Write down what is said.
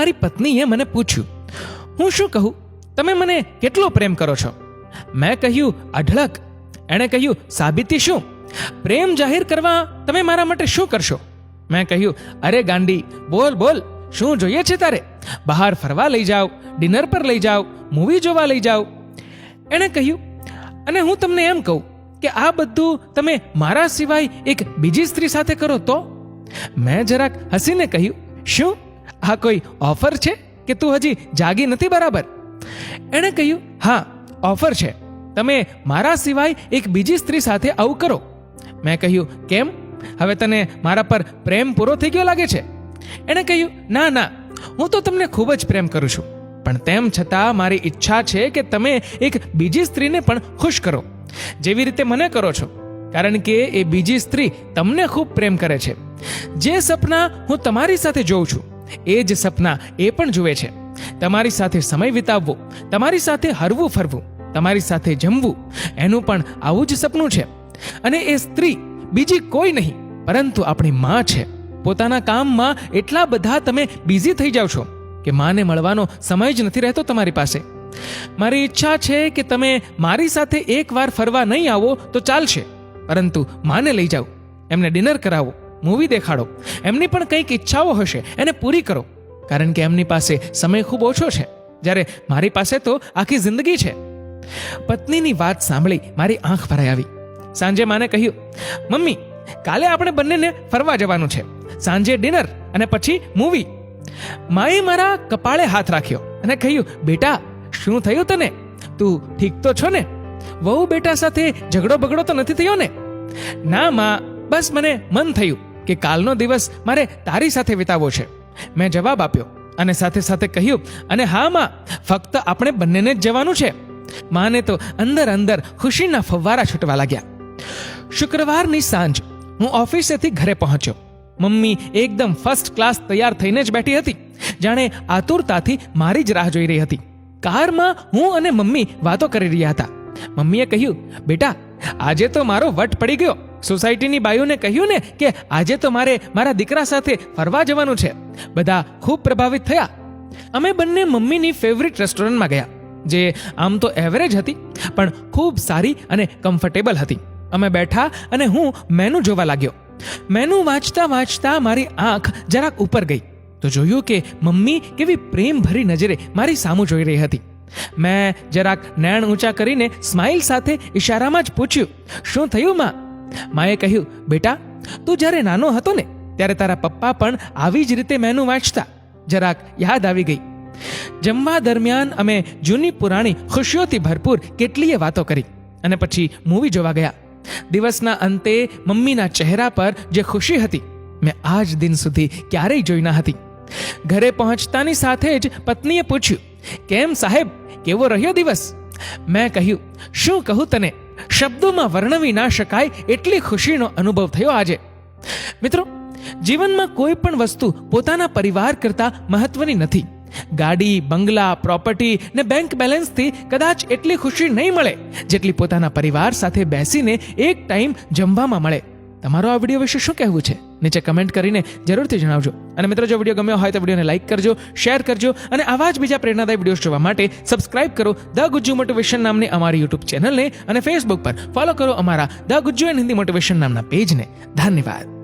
મારી પત્નીએ મને પૂછ્યું, હું શું કહું, તમે મને કેટલો પ્રેમ કરો છો? મેં કહ્યું, અઢળક. એણે કહ્યું, સાબિતી શું? પ્રેમ જાહેર કરવા તમે મારા માટે શું કરશો? મેં કહ્યું, અરે ગાંડી, બોલ બોલ, શું જોઈએ છે તારે? બહાર ફરવા લઈ જાઓ, ડિનર પર લઈ જાઓ, મૂવી જોવા લઈ જાઓ. એણે કહ્યું, અને હું તમને એમ કહું કે આ બધું તમે મારા સિવાય એક બીજી સ્ત્રી સાથે કરો તો? મેં જરાક હસીને કહ્યું, શું આ કોઈ ઓફર છે કે તું હજી જાગી નથી બરાબર? એણે કહ્યું, હા, ઓફર છે. તમે મારા સિવાય એક બીજી સ્ત્રી સાથે આવું કરો. મેં કહ્યું, કેમ? હવે તને મારા પર પ્રેમ પૂરો થઈ ગયો લાગે છે? એણે કહ્યું, ના ના, હું તો તમને ખૂબ જ પ્રેમ કરું છું, પણ તેમ છતાં મારી ઈચ્છા છે કે તમે એક બીજી સ્ત્રીને પણ ખુશ કરો, જેવી રીતે મને કરો છો, કારણ કે એ બીજી સ્ત્રી તમને ખૂબ પ્રેમ કરે છે. જે સપના હું તમારી સાથે જોઉં છું એ જ સપના એ પણ જુએ છે. તમારી સાથે સમય વિતાવવો, તમારી સાથે હરવું ફરવું, તમારી સાથે જમવું, એનું પણ આવું જ સપનું છે. અને એ સ્ત્રી બીજી કોઈ નહીં પરંતુ આપણી માં છે. પોતાના કામમાં એટલા બધા તમે બિઝી થઈ જાઓ છો કે માને મળવાનો સમય જ નથી રહેતો તમારી પાસે. મારી ઈચ્છા છે કે તમે મારી સાથે એકવાર ફરવા નહીં આવો તો ચાલશે, પરંતુ માને લઈ જાઓ, એમને ડિનર કરાવો, મૂવી દેખાડો, એમની પણ કંઈક ઈચ્છાઓ હશે એને પૂરી કરો, કારણ કે એમની પાસે સમય ખૂબ ઓછો છે, જ્યારે મારી પાસે તો આખી જિંદગી છે. પત્નીની વાત સાંભળી મારી આંખ ભરાઈ આવી. સાંજે માને કહ્યું, મમ્મી, કાલે આપણે બંનેને ફરવા જવાનું છે, સાંજે ડિનર અને પછી મૂવી. માએ મારા કપાળે હાથ રાખ્યો અને કહ્યું, બેટા, શું થયું તને? તું ઠીક તો છો ને? વહુ બેટા સાથે ઝઘડો બગડો તો નથી થયો ને? ના માં, બસ મને મન થયું કે કાલનો દિવસ મારે તારી સાથે વિતાવવો છે. મેં જવાબ આપ્યો અને સાથે સાથે કહ્યું, અને હા માં, ફક્ત આપણે બંનેને જ જવાનું છે. માને તો અંદર અંદર ખુશીના ફવ્વારા છૂટવા લાગ્યા. શુક્રવારની સાંજ હું ઓફિસેથી ઘરે પહોંચ્યો. મમ્મી એકદમ ફર્સ્ટ ક્લાસ તૈયાર થઈને જ બેઠી હતી, જાણે આતુરતાથી મારી જ રાહ જોઈ રહી હતી. કારમાં હું અને મમ્મી વાતો કરી રહ્યા હતા. મમ્મીએ કહ્યું, બેટા, આજે તો મારો વટ પડી ગયો. સોસાયટીની બાઈઓને કહ્યું ને કે આજે તો મારે મારા દીકરા સાથે ફરવા જવાનું છે. બધા ખૂબ પ્રભાવિત થયા. અમે બંને મમ્મીની ફેવરિટ રેસ્ટોરન્ટમાં ગયા, જે આમ તો એવરેજ હતી પણ ખૂબ સારી અને કમ્ફર્ટેબલ હતી. અમે બેઠા અને હું મેનુ જોવા લાગ્યો. મેનુ વાંચતા વાંચતા મારી આંખ જરાક ઉપર ગઈ તો જોયું કે મમ્મી કેવી પ્રેમભરી નજરે મારી સામું જોઈ રહી હતી. મેં જરાક નૈણ ઊંચા કરીને સ્માઇલ સાથે ઇશારામાં જ પૂછ્યું, શું થયું માં? માએ કહ્યું, બેટા, તું જ્યારે નાનો હતો ને ત્યારે તારા પપ્પા પણ આવી જ રીતે મેનુ વાંચતા. જરાક યાદ આવી ગઈ. જમવા દરમિયાન અમે જૂની પુરાણી ખુશીઓથી ભરપૂર કેટલીય વાતો કરી અને પછી મૂવી જોવા ગયા. દિવસના અંતે મમ્મીના ચહેરા પર જે ખુશી હતી મેં આજ દિન સુધી ક્યારેય જોઈ ન હતી. ઘરે પહોંચતાની સાથે જ પત્નીએ પૂછ્યું, કેમ સાહેબ, કેવો રહ્યો દિવસ? મેં કહ્યું, શું કહું તને, શબ્દોમાં વર્ણવી ના શકાય એટલી ખુશીનો અનુભવ થયો આજે. મિત્રો, જીવનમાં કોઈ પણ વસ્તુ પોતાના પરિવાર કરતાં મહત્વની નથી. ગાડી, બંગલા, પ્રોપર્ટી ને બેંક બેલેન્સથી કદાચ એટલી ખુશી નહીં મળે જેટલી પોતાના પરિવાર સાથે બેસીને એક ટાઈમ જમવામાં મળે. તમારો આ વિડીયો વિશે શું કહેવું છે? નીચે કમેન્ટ કરીને જરૂરથી જણાવજો. અને મિત્રો, જો વિડીયો ગમ્યો હોય તો વિડીયોને લાઈક કરજો, શેર કરજો અને આવા જ બીજા પ્રેરણાદાયી વિડીયોઝ જોવા માટે સબસ્ક્રાઇબ કરો ધ ગુજ્જુ મોટિવેશન નામની અમારી યુટ્યુબ ચેનલને અને ફેસબુક પર ફોલો કરો અમારા the Gujju and Hindi motivation નામના પેજને. ધન્યવાદ.